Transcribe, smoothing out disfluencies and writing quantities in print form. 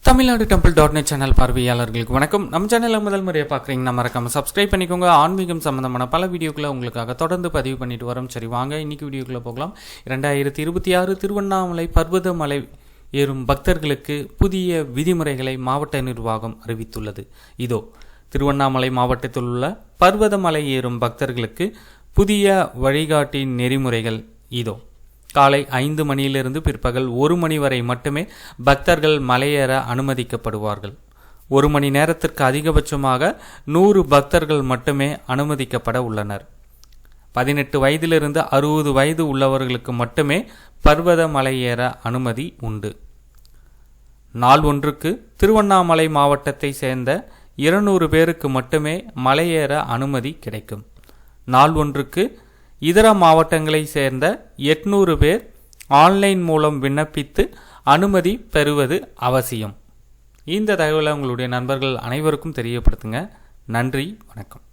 Tamil Nadu டெம்பிள்.net channel பார்வையாளர்களுக்கு வணக்கம். நம்ம சேனலில் முதல் முறையை பார்க்குறீங்கன்னா மறக்காமல் சப்ஸ்கிரைப் பண்ணிக்கோங்க. ஆன்மீகம் சம்பந்தமான பல வீடியோக்களை உங்களுக்காக தொடர்ந்து பதிவு பண்ணிட்டு வரோம். சரி வாங்க இன்னைக்கு வீடியோக்குள்ளே போகலாம். 2026 திருவண்ணாமலை பர்வதமலை ஏறும் பக்தர்களுக்கு புதிய விதிமுறைகளை மாவட்ட நிர்வாகம் அறிவித்துள்ளது. இதோ திருவண்ணாமலை மாவட்டத்தில் உள்ள பர்வதமலை ஏறும் பக்தர்களுக்கு புதிய வழிகாட்டி நெறிமுறைகள் இதோ. காலை 5 மணியிலிருந்து பிற்பகல் 1 மணி வரை மட்டுமே பக்தர்கள் மலையேற அனுமதிக்கப்படுவார்கள். 1 மணி நேரத்திற்கு அதிகபட்சமாக 100 பக்தர்கள் மட்டுமே அனுமதிக்கப்பட உள்ளனர். 18 வயதிலிருந்து 60 வயது உள்ளவர்களுக்கு மட்டுமே பர்வத மலையேற அனுமதி உண்டு. நாள் ஒன்றுக்கு திருவண்ணாமலை மாவட்டத்தை சேர்ந்த 200 பேருக்கு மட்டுமே மலையேற அனுமதி கிடைக்கும். நாள் ஒன்றுக்கு இதர மாவட்டங்களை சேர்ந்த 800 பேர் ஆன்லைன் மூலம் விண்ணப்பித்து அனுமதி பெறுவது அவசியம். இந்த தகவலை உங்களுடைய நண்பர்கள் அனைவருக்கும் தெரியப்படுத்துங்க. நன்றி, வணக்கம்.